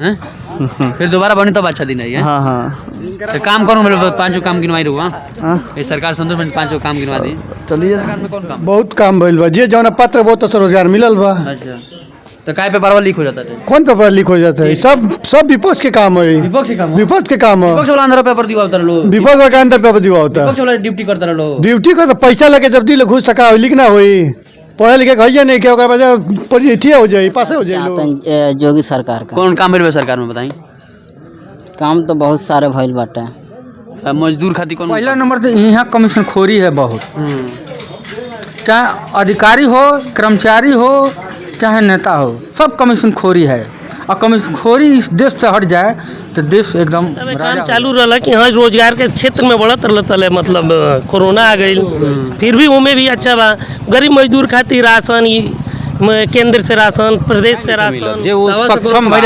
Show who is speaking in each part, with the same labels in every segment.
Speaker 1: हैं? फिर दोबारा बनी तब अच्छा दिन है।
Speaker 2: हाँ हाँ
Speaker 1: तो काम कौन मतलब 5 काम गिनवाई रहूँ ये सरकार संतोष में 5 काम गिनवा दी।
Speaker 2: चलिए
Speaker 1: सरकार में कौन काम?
Speaker 3: बहुत काम भइल बा जे जौन पत्र बहुत तो रोजगार मिलल बा।
Speaker 1: अच्छा तो काय पेपर लीक हो जाता है?
Speaker 3: कौन पेपर लीक हो जाता है? सब विपक्ष के काम है।
Speaker 1: विपक्ष के काम?
Speaker 3: विपक्ष के काम है।
Speaker 1: विपक्ष वाला अंदर पेपर दिवा उतर लो।
Speaker 3: विपक्ष के अंदर पेपर दिवा होता है।
Speaker 1: विपक्ष वाला ड्यूटी करता लो।
Speaker 3: ड्यूटी का तो पैसा लगे जब दिल घुस सका लिखना हुई पढ़े लिखे कहिए नहीं क्या परीक्षा हो जाए पास हो जाए।
Speaker 4: जोगी सरकार का
Speaker 1: कौन काम भइल सरकार में बताई?
Speaker 4: काम तो बहुत सारे भइल बाटे।
Speaker 1: मजदूर खातिर कौन?
Speaker 5: पहला नंबर तो यहाँ कमीशन खोरी है बहुत, चाहे अधिकारी हो कर्मचारी हो चाहे नेता हो, सब कमीशन खोरी है। और कमीशन खोरी इस देश से हट जाए तो देश एकदम
Speaker 6: काम चालू रहा कि हाँ रोजगार के क्षेत्र में बढ़त रहा। मतलब कोरोना आ गई फिर भी उमें भी अच्छा बा। गरीब मजदूर खातिर राशन केंद्र से राशन प्रदेश से राशन
Speaker 7: जे वो सक्षम बा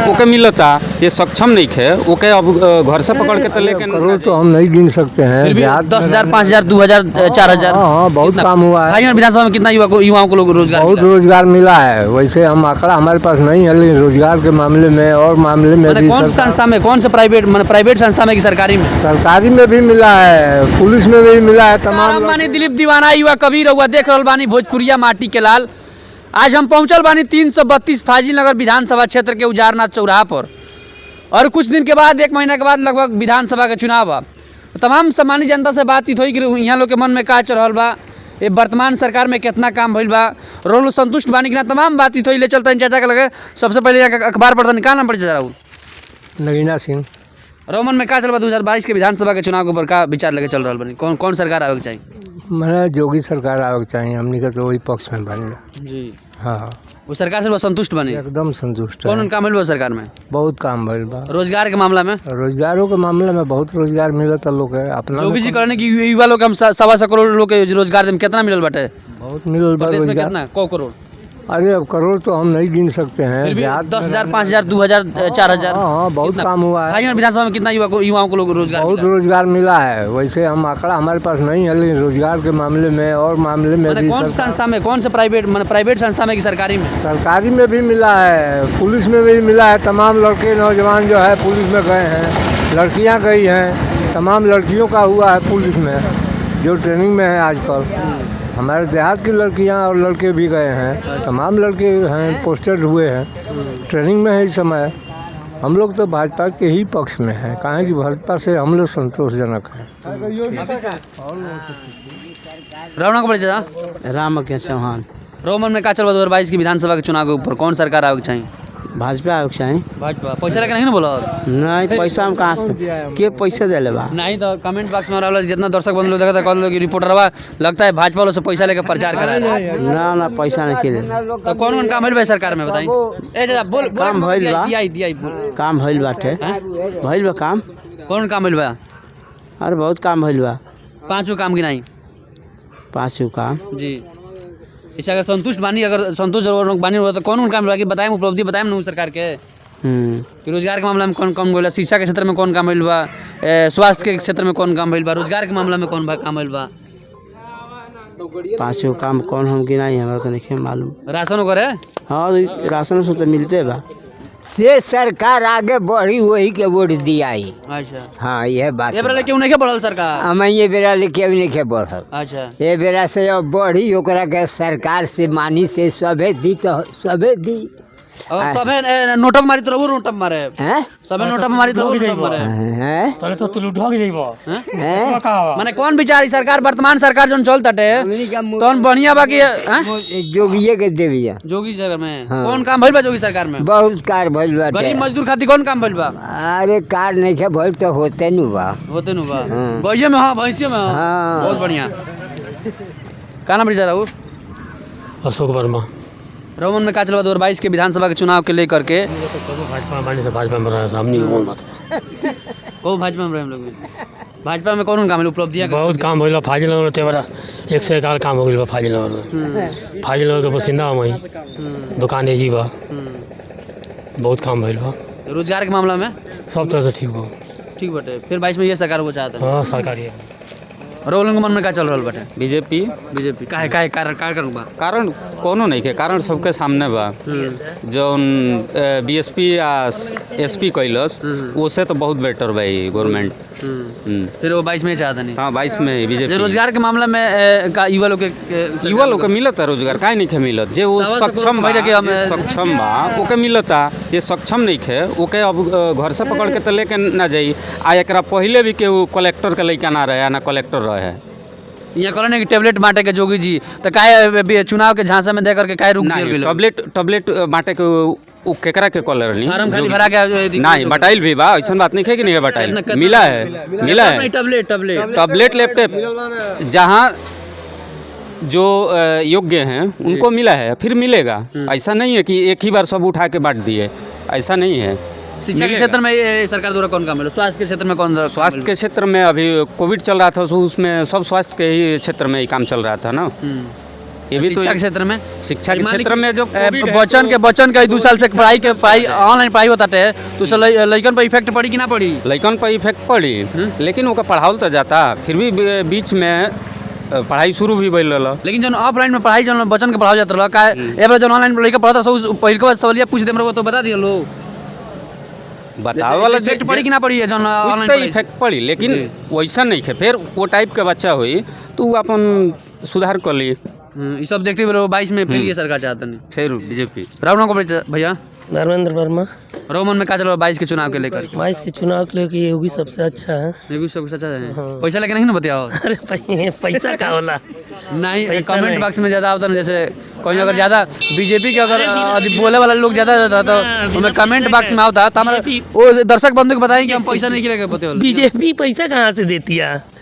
Speaker 7: ओके मिलता। ये सक्षम नहीं खे ओके अब घर से पकड़ के तो लेके
Speaker 3: करोड़ तो हम नहीं गिन सकते हैं।
Speaker 1: 10,000 5,000 2,000 4,000
Speaker 3: हाँ बहुत काम हुआ है।
Speaker 1: भाई विधानसभा में कितना युवाओं को लोग रोजगार
Speaker 3: बहुत रोजगार मिला है। वैसे हम आंकड़ा हमारे पास नहीं है लेकिन रोजगार के मामले में और मामले में भी
Speaker 1: कौन संस्था में कौन से प्राइवेट संस्था में कि सरकारी
Speaker 3: में भी मिला है, पुलिस में भी मिला है। तमाम
Speaker 1: बानी दिलीप दीवाना युवा कबीर रहुआ देख रहल बानी भोजपुरिया माटी के लाल। आज हम पहुंचल बानी 332 फाजिल नगर विधानसभा क्षेत्र के उजारनाथ चौराहा पर और कुछ दिन के बाद 1 महीना के बाद लगभग विधानसभा का चुनाव बा। तमाम सामान्य जनता से बातचीत हुई कि यहाँ लोग के मन में का चल रहल बा, ये वर्तमान सरकार में कितना काम भइल बा, रोल संतुष्ट बानी कि ना, तमाम बातचीत हुई। ले चलता चाचा के लगे सबसे पहले अखबार पढ़ता का नाम पढ़ राहुल
Speaker 3: नगीना सिंह।
Speaker 1: रोमन में का चल बा 2022 के विधानसभा के चुनाव के ऊपर का विचार लेके चल रहा बनी? कौन सरकार आवे के चाहिए?
Speaker 3: मैंने जोगी सरकार आवे के चाहिए। हमने का तो वही पक्ष में बनेगा
Speaker 1: जी।
Speaker 3: हाँ
Speaker 1: वो सरकार से संतुष्ट बने?
Speaker 3: एकदम संतुष्ट।
Speaker 1: कौन काम भइल बा सरकार में?
Speaker 3: बहुत काम भइल बा।
Speaker 1: रोजगार के मामला में?
Speaker 3: रोजगारों के मामले में बहुत रोजगार मिलता लोग है अपना।
Speaker 1: जोगी जी कहने की युवा लोग हम 1.25 करोड़ लोग के रोजगार में कितना मिलल बाटे?
Speaker 3: बहुत मिलल बा
Speaker 1: प्रदेश में
Speaker 3: रोजगार।
Speaker 1: कितना? को करोड़?
Speaker 3: अरे अब करोड़ तो हम नहीं गिन सकते हैं।
Speaker 1: 10,000 5,000 2,000 4,000।
Speaker 3: हाँ बहुत काम हुआ है।
Speaker 1: भाई विधानसभा में कितना युवाओं को लोग रोजगार
Speaker 3: बहुत रोजगार मिला है। वैसे हम आंकड़ा हमारे पास नहीं है लेकिन रोजगार के मामले में और मामले में भी
Speaker 1: कौन संस्था में कौन से प्राइवेट संस्था में कि सरकारी
Speaker 3: में भी मिला है, पुलिस में भी मिला है। तमाम लड़के नौजवान जो है पुलिस में गए हैं, लड़कियां गई हैं। तमाम लड़कियों का हुआ है पुलिस में जो ट्रेनिंग में है आजकल। हमारे देहात की लड़कियां और लड़के भी गए हैं। तमाम लड़के हैं पोस्टेड हुए हैं, ट्रेनिंग में है इस समय। हम लोग तो भाजपा के ही पक्ष में हैं, कहें कि भाजपा से हम लोग संतोषजनक हैं।
Speaker 4: राम के चौहान।
Speaker 1: रोमन में का चल 2022 की विधानसभा के चुनाव के ऊपर कौन सरकार आवे के चाहिए?
Speaker 4: भाजपा आवे के चाहिए।
Speaker 1: भाजपा पैसा लेके नहीं ना बोला?
Speaker 4: नहीं पैसा हम कहाँ से के पैसे दे बा?
Speaker 1: नहीं तो कमेंट बॉक्स में रहल जितना दर्शक बंधु लोग देखा कहल कि रिपोर्टरवा लगता है भाजपा वालों से पैसा लेकर प्रचार करा रहा है।
Speaker 4: ना पैसा नहीं के
Speaker 1: तो कौन काम भइल बा सरकार में बताई? ए दादा बोल
Speaker 4: काम भइल बा।
Speaker 1: दिया
Speaker 4: काम भइल बाटे। भइल बा काम।
Speaker 1: कौन काम भइल बा?
Speaker 4: अरे बहुत काम भइल बा।
Speaker 1: 5 काम गिनाई?
Speaker 4: 5 काम
Speaker 1: जी। इससे अगर संतुष्ट बानी, अगर संतुष्ट बानी हुआ तो कौन काम बाकी बताएं, उपलब्धि बताएं ना सरकार के कि रोजगार के मामला में कौन काम भइल बा, शिक्षा के क्षेत्र में कौन काम भइल बा, स्वास्थ्य के क्षेत्र में कौन काम भइल बा, रोजगार के मामला में कौन काम भइल बा?
Speaker 4: 5 काम कौन हम गिनाई हमरा तो नहीं मालूम।
Speaker 1: राशन करे?
Speaker 4: हाँ राशन से तो मिलते बा।
Speaker 8: से सरकार आगे बढ़ी वही के वोट दियाई।
Speaker 1: अच्छा
Speaker 8: हाँ यह बात।
Speaker 1: ये बेरा क्यों नहीं बढ़ल सरकार?
Speaker 8: हम ये बेरा लेके नहीं के बढ़ल।
Speaker 1: अच्छा
Speaker 8: ये बेरा से अब बढ़ी ओकरा के सरकार से मानी से सबे दी तो सबे दी।
Speaker 1: और सबे नोटम मारी तो नोटम मारे
Speaker 8: हैं?
Speaker 1: सबे नोटम मारी तो नोटम मारे
Speaker 8: हैं?
Speaker 5: तले तो तू ढोग जाइबो
Speaker 8: हैं?
Speaker 1: माने कौन विचार सरकार वर्तमान सरकार जोन चलताटे तौन बढ़िया बाकी
Speaker 8: जोगिए के देविया
Speaker 1: जोगी सरकार में कौन काम भइल बा? जोगी सरकार में
Speaker 8: बहुत कार भइल बा।
Speaker 1: गरीब मजदूर खातिर कौन काम भइल बा?
Speaker 8: अरे कार नहीं के भइल तो होते नु बा।
Speaker 1: होते नु बा गइये में। हां भैंसिया में।
Speaker 8: हाँ।
Speaker 1: बहुत बढ़िया। का नाम रिजा रहू?
Speaker 5: अशोक वर्मा।
Speaker 1: रोमन में का चल 2022 के विधानसभा के चुनाव के लेकर के
Speaker 5: भाजपा में रहा सामने कौन बात
Speaker 1: को भाजपा में हम लोग भाजपा में कौन काम है? उपलब्धियां
Speaker 5: बहुत काम भइल बा। फाजिल नगर तेवरा 1 से 1 काम हो गइल बा फाजिल नगर में। फाजिल नगर के बसिंदा वही दुकान है जी बा। बहुत काम भइल बा।
Speaker 1: रोजगार के मामला में
Speaker 5: सब तरह से ठीक हो
Speaker 1: ठीक बटे। फिर 22 में ये सरकार को चाहता है।
Speaker 5: हाँ सरकारी है।
Speaker 1: रोलन के मन में का चल रहल बाटे?
Speaker 7: बीजेपी
Speaker 1: बीजेपी काहे काहे कारण बा?
Speaker 7: कारण कोनो नहीं के कारण सबके सामने बा। जौन बीएसपी या एसपी कैलस उससे तो बहुत बेटर बा गवर्नमेंट।
Speaker 1: फिर वो 22 में चाहता नहीं।
Speaker 7: हाँ 22 में बीजेपी।
Speaker 1: रोजगार के मामला में का युवा लोग
Speaker 7: के मिलता रोजगार काहे नहीं के मिलत? जे वो सक्षम बा ओके मिलता। ये सक्षम नहीं खे ओके अब घर से पकड़ के तो लेके ना जाई। आ एकरा पहले भी केहू कलेक्टर के लइका ना रहे ना कलेक्टर रहे।
Speaker 1: यहाँ कहने कि टेबलेट बांटे के जोगी जी तो काहे चुनाव के झांसा में देकर के काहे रुक गए?
Speaker 7: टैबलेट बांटे के वो केकरा के कॉलर नहीं
Speaker 1: फार्म खाली भरा के
Speaker 7: नहीं बटाइल भी बा। ऐसा बात नहीं है कि नहीं है बटाइल मिला है टैबलेट लैपटॉप जहाँ जो योग्य हैं उनको मिला है फिर मिलेगा। ऐसा नहीं है कि एक ही बार सब उठा के बांट दिए, ऐसा नहीं है।
Speaker 1: शिक्षा के क्षेत्र में सरकार द्वारा कौन काम है? स्वास्थ्य के क्षेत्र में कौन?
Speaker 7: स्वास्थ्य के क्षेत्र में अभी कोविड चल रहा था तो उसमें सब स्वास्थ्य के ही क्षेत्र में ही काम चल रहा था ना। ये भी तो
Speaker 1: शिक्षा के क्षेत्र में
Speaker 7: जो
Speaker 1: बच्चन का 2 साल से पढ़ाई ऑनलाइन पढ़ाई होता है तो लइकन पर इफेक्ट पड़ी कि ना पड़ी?
Speaker 7: लइकन पर इफेक्ट पड़ी लेकिन ओका पढ़ावल तो जाता फिर भी बीच में पढ़ाई शुरू भी भइल रहल।
Speaker 1: लेकिन जब ऑफलाइन में पढ़ाई जब बच्चन के पढ़ाओ जाता रहा का एवं जब ऑनलाइन लइका पढ़ता सब पहले के बाद सवालिया पूछ दे तो बता दिया लो
Speaker 7: बतावे वाला
Speaker 1: इफेक्ट पड़ी कि ना पड़ी? जब
Speaker 7: ऑनलाइन इफेक्ट पड़ी लेकिन वैसा नहीं है। फिर वो टाइप के बच्चा हुई तो वो अपन सुधार कर ली।
Speaker 1: ये सब देखते हुए 22 में फिर ये सरकार चाहता नहीं।
Speaker 7: फिर बीजेपी।
Speaker 1: राहुल को भैया
Speaker 6: धर्मेंद्र वर्मा।
Speaker 1: रोमन में क्या चल रहा है 22 के चुनाव के लेकर?
Speaker 6: 22 के चुनाव के लेकर योगी सबसे अच्छा है।
Speaker 1: योगी सबसे अच्छा है। पैसा लेके नहीं ना बताओ?
Speaker 6: अरे पैसा का होला
Speaker 1: नहीं कमेंट बॉक्स में ज़्यादा होता ना जैसे कोई अगर ज़्यादा बीजेपी के अगर बोले वाला लोग ज़्यादा रहता तो हमें कमेंट बॉक्स में आता तो हमारा वो दर्शक बंधु को बताएं कि हम पैसा नहीं लेकर बताओ।
Speaker 6: बीजेपी पैसा कहाँ से देती है?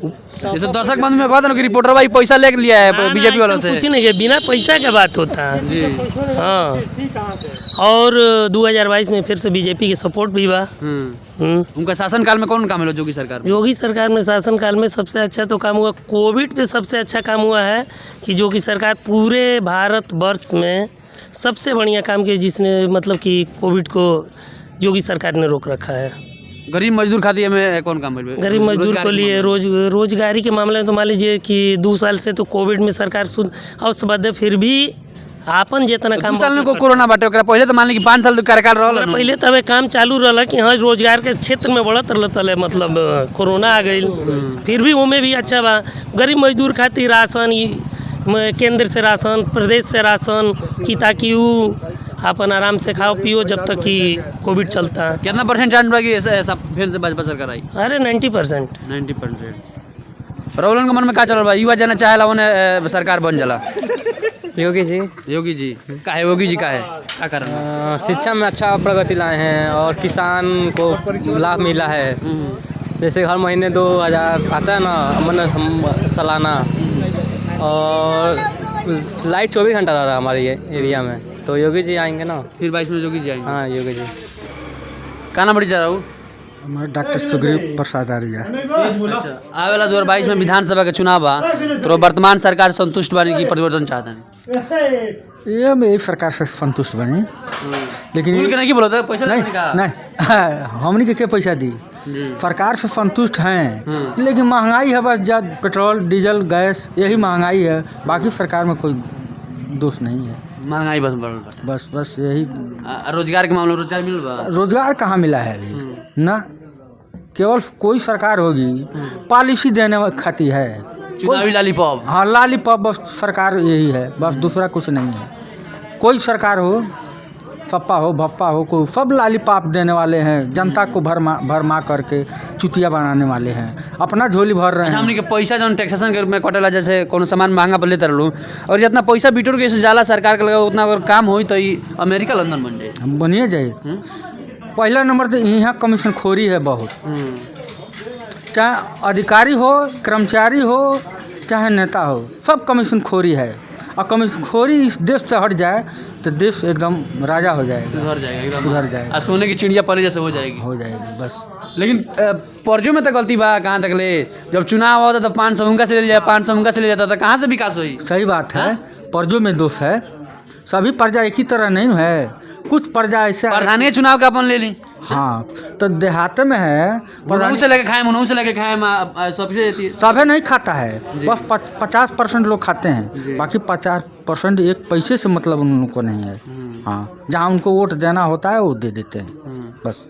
Speaker 1: जैसे दर्शक बंधु में कहता ना कि रिपोर्टर भाई पैसा लेके लिया है बीजेपी वालों से।
Speaker 6: कुछ नहीं है बिना पैसा का बात होता है
Speaker 1: जी।
Speaker 6: हाँ और 2022 में फिर से बीजेपी के सपोर्ट भी बा।
Speaker 1: उनका शासनकाल में कौन काम है योगी सरकार?
Speaker 6: योगी सरकार में शासनकाल में सबसे अच्छा तो काम हुआ कोविड पे सबसे अच्छा काम हुआ है कि जो कि सरकार पूरे भारत वर्ष में सबसे बढ़िया काम किया जिसने मतलब कि कोविड को योगी सरकार ने रोक रखा है।
Speaker 1: गरीब मजदूर खातिर में कौन काम है?
Speaker 6: गरीब मजदूर को लिए रोजगारी के मामले में तो मान लीजिए कि 2 साल से तो कोविड में सरकार अवश्य फिर भी आपन जितना काम
Speaker 1: 2 साल को कोरोना बाटे ओकरा पहले तो मान ली कि 5 साल कार्यकाल रहल।
Speaker 6: पहले तो हमें काम चालू रहला कि हाँ रोजगार के क्षेत्र में बढ़त रहल मतलब कोरोना आ गई फिर भी उमें भी अच्छा बा। गरीब मजदूर खातिर राशन केंद्र से राशन प्रदेश से राशन कि ताकि वो अपन आराम से खाओ पियो जब तक कि कोविड चलता।
Speaker 1: कितना परसेंट चांस बा कि ऐसा फिर से भाजपा सरकार आई?
Speaker 6: अरे 90%।
Speaker 1: 90%। राहुल के मन में का चल रहा है? युवा जना चाहेला उन्हें सरकार बन जाला?
Speaker 2: योगी जी
Speaker 1: काहे योगी जी काहे क्या कारण?
Speaker 2: शिक्षा में अच्छा प्रगति लाए हैं और किसान को लाभ मिला है। जैसे हर महीने 2000 आता है ना सालाना और लाइट 24 घंटा रह रहा है हमारे ये एरिया में तो योगी जी आएंगे ना।
Speaker 1: फिर 22 में योगी जी आएंगे?
Speaker 2: हाँ योगी जी।
Speaker 1: का नाम जा राहुल?
Speaker 3: हमारे डॉक्टर सुग्रीव प्रसाद आर्या।
Speaker 1: अच्छा आवेला 2022 में विधानसभा के चुनाव बा तो वर्तमान सरकार संतुष्ट बानी की परिवर्तन चाहता है?
Speaker 3: ये हम यही सरकार से संतुष्ट बनी लेकिन
Speaker 1: के नहीं बोला था पैसा
Speaker 3: नहीं हमने के पैसा दी सरकार से संतुष्ट हैं लेकिन महंगाई है बस जब पेट्रोल डीजल गैस यही महंगाई है बाकी सरकार में कोई दोष नहीं है।
Speaker 1: महंगाई बस
Speaker 3: यही।
Speaker 1: रोजगार के मामले रोजगार मिल बा?
Speaker 3: रोजगार कहाँ मिला है अभी ना। केवल कोई सरकार होगी पॉलिसी देने खाती है
Speaker 1: चुनावी लॉलीपॉप।
Speaker 3: हाँ लॉलीपॉप बस सरकार यही है बस दूसरा कुछ नहीं है। कोई सरकार हो सपा हो भप्पा हो कोई सब लॉलीपॉप देने वाले हैं जनता को भरमा करके चुतिया बनाने वाले हैं अपना झोली भर रहे हैं।
Speaker 1: हमने के पैसा जो टैक्सेशन के रूप में कटेला जैसे कोनो सामान महंगा पर लेते रहलू और जितना पैसा बिटोर के जाला सरकार के लगा उतना अगर काम होई तो अमेरिका लंदन बन जाए
Speaker 3: बनिए जाए। पहला नंबर तो यहाँ कमीशन खोरी है बहुत चाहे अधिकारी हो कर्मचारी हो चाहे नेता हो सब कमीशन खोरी है और कमीशन खोरी इस देश से हट जाए तो देश एकदम राजा हो जाएगा सुधर जाएगा
Speaker 1: सोने की चिड़िया पले जैसे हो जाएगी बस। लेकिन पर्जों में तो गलती बा कहाँ तक ले जब चुनाव होता तो 500 उनका से ले जाए 500 उनका से ले जाता तो कहाँ से विकास हुई?
Speaker 3: सही बात है पर्जों में दोष है सभी प्रजा एक ही तरह नहीं है कुछ प्रजा ऐसा
Speaker 1: प्रधानीय चुनाव का अपन ले ली
Speaker 3: हाँ तो देहात में है
Speaker 1: मुनऊ से लेके खाए सबसे
Speaker 3: सभी नहीं खाता है, बस 50% लोग खाते हैं, बाकी 50% एक पैसे से मतलब उन लोग को नहीं है। हाँ, जहाँ उनको वोट देना होता है वो दे देते हैं बस।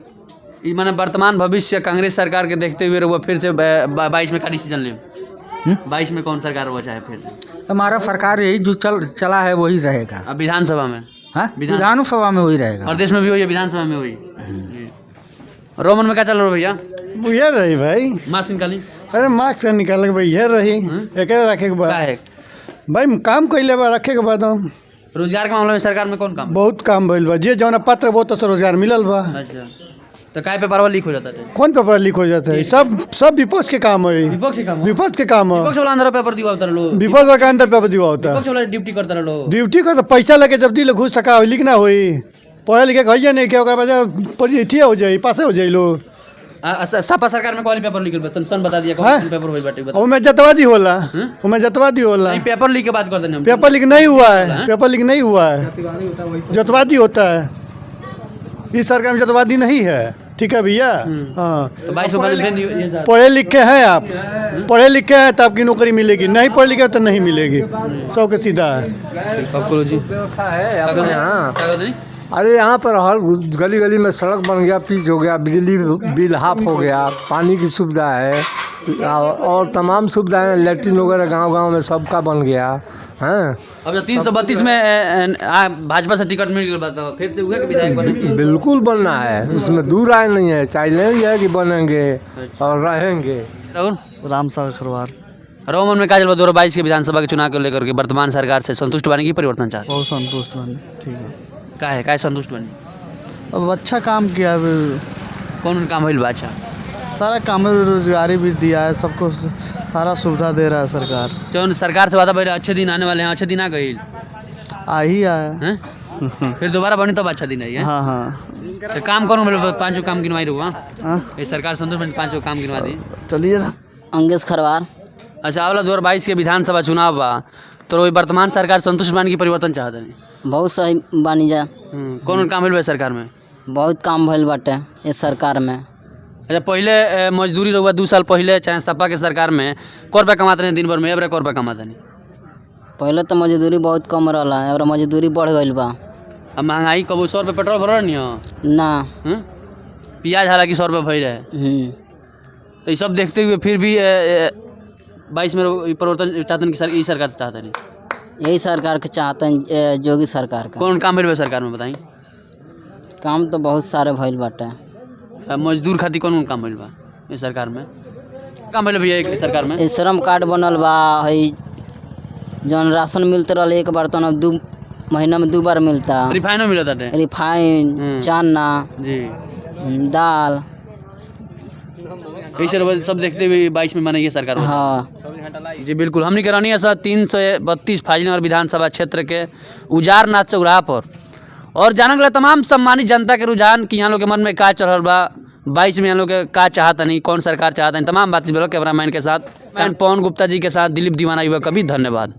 Speaker 1: ई माने वर्तमान भविष्य कांग्रेस सरकार के देखते हुए वो फिर से 22 में का डिसीजन ले 22 में कौन सरकार बचा है फिर से?
Speaker 3: हमारा सरकार यही जो चला है वही रहेगा।
Speaker 1: अब विधानसभा में
Speaker 3: विधानसभा में वही रहेगा,
Speaker 1: प्रदेश में भी वही है, विधानसभा में वही। रोमन में क्या चल रहा है भैया?
Speaker 9: ये रही भाई,
Speaker 1: मास्क निकाली।
Speaker 9: अरे मास्क से निकाल के भाई ये रही एक रखे के बाद भाई काम कैले बा रखे के बाद हम
Speaker 1: रोजगार के मामले में सरकार में कौन काम?
Speaker 9: बहुत काम भइल बा, जे जौन पत्र बहुत से रोजगार मिलल बा।
Speaker 1: अच्छा, तो काय पेपर लीक हो जाता है?
Speaker 9: कौन पेपर लीक हो जाता है? सब विपक्ष के काम है,
Speaker 1: विपक्ष के काम।
Speaker 9: विपक्ष के काम है।
Speaker 1: विपक्ष वाला अंदर पेपर दिवा होता लो,
Speaker 9: विपक्ष के अंदर पेपर दिवा होता है,
Speaker 1: विपक्ष वाला ड्यूटी करता लो।
Speaker 9: ड्यूटी का तो पैसा लगे जब दिल घुस सका हो लिखना होई, पढ़े लिखे कहिए नहीं क्या पढ़ी हो जाए पासे हो जाए लोग।
Speaker 1: सपा सरकार में कौन पेपर लीक बता सन बता दिया कौन पेपर होई बाटे बता।
Speaker 9: ओमे जतवादी होला, ओमे जतवादी होला।
Speaker 1: नहीं पेपर लीक के बात करते हैं,
Speaker 9: पेपर लीक नहीं हुआ है, पेपर लीक नहीं हुआ है, जतवादी होता है। इस सरकार में जतवादी नहीं है, ठीक है भैया। हाँ, पढ़े लिखे हैं आप, पढ़े लिखे हैं तो आपकी नौकरी मिलेगी, नहीं पढ़े लिखे तो नहीं मिलेगी, सब के सीधा है।
Speaker 3: अरे यहाँ पर हर गली गली में सड़क बन गया, पिच हो गया, बिजली बिल हाफ हो गया, पानी की सुविधा है और तमाम सुविधाएं, लैट्रिन वगैरह गांव-गांव में सबका बन गया हैं।
Speaker 1: अब जब 332 में भाजपा से टिकट मिल गया तो फिर से उहे के विधायक बनेंगे?
Speaker 3: बिल्कुल बनना है, उसमें दूर आए नहीं है, चैलेंज है कि बनेंगे और रहेंगे।
Speaker 4: राम सागर खरवार।
Speaker 1: रोमन में का 2022 के विधानसभा के चुनाव को लेकर के वर्तमान सरकार से संतुष्ट बने की परिवर्तन चाहते?
Speaker 4: बहुत संतुष्ट बने, ठीक है।
Speaker 1: का संतुष्ट बनी?
Speaker 4: अब अच्छा काम किया,
Speaker 1: कौन काम होइल बा? अच्छा,
Speaker 4: सारा काम है, रोजगारी भी दिया है, सबको सारा सुविधा दे रहा है सरकार।
Speaker 1: जो सरकार से वादा भाई अच्छे दिन आने वाले हैं, अच्छे दिन आ गए
Speaker 4: आ ही आया
Speaker 1: हैं? फिर दोबारा बनी तब अच्छा दिन आई है।
Speaker 4: हाँ हाँ,
Speaker 1: तो काम करूँ, 5 काम गिनवाई रहूँ। ये सरकार संतुष्ट बनी, 5 काम गिनवा दी।
Speaker 4: चलिए ना।
Speaker 10: अंगेश खरवार।
Speaker 1: अच्छा, अगला 2022 के विधानसभा चुनाव बा तो वर्तमान सरकार संतुष्ट बनी की परिवर्तन चाहते हैं?
Speaker 10: बहुत सही बानी जा।
Speaker 1: कौन काम भइल बा सरकार में?
Speaker 10: बहुत काम भइल बाटे इस सरकार में।
Speaker 1: अच्छा, पहले मजदूरी रहुआ 2 साल पहले चाहे सपा के सरकार में कौ रुपया कमाते हैं दिन भर में? अब कौ रुपया कमाते हैं?
Speaker 10: पहले तो मजदूरी बहुत कम रहा है, अब मजदूरी बढ़ गई बा।
Speaker 1: अब महंगाई कब 100 रुपये पेट्रोल भर नहीं हो
Speaker 10: ना,
Speaker 1: प्याज हालांकि 100 रुपये भई रहे। तो ये सब देखते हुए फिर भी 22 में परिवर्तन चाहते हैं कि सरकार चाहते नहीं?
Speaker 10: यही सरकार के चाहते हैं, जोगी सरकार का।
Speaker 1: कौन काम भइल बा सरकार में बताई?
Speaker 10: काम तो बहुत सारे भइल बाटे।
Speaker 1: मजदूर खातिर कौन काम भइल बा ये सरकार में? काम भइल भैया एक सरकार में?
Speaker 10: श्रम कार्ड बनल बा, है जौन राशन मिलते रहा एक बार, तो 2 महीना में 2 बार मिलता।
Speaker 1: रिफाइनो मिलता है?
Speaker 10: रिफाइन, चना जी, दाल,
Speaker 1: ऐसे सब देखते हुए 22 में माने ये सरकार।
Speaker 10: हाँ
Speaker 1: जी बिल्कुल, हमने करानी ऐसा 332 फाजिलनगर विधानसभा क्षेत्र के उजारनाथ चौराहा पर और जानने के लिए तमाम सम्मानित जनता के रुझान कि यहाँ लोग के मन में का चल रहा बा, 22 में यहाँ लोग के का चाहता नहीं, कौन सरकार चाहता नहीं, तमाम बातचीत कैमरामैन के साथ पवन गुप्ता जी के साथ दिलीप दीवाना युवा कवि। धन्यवाद।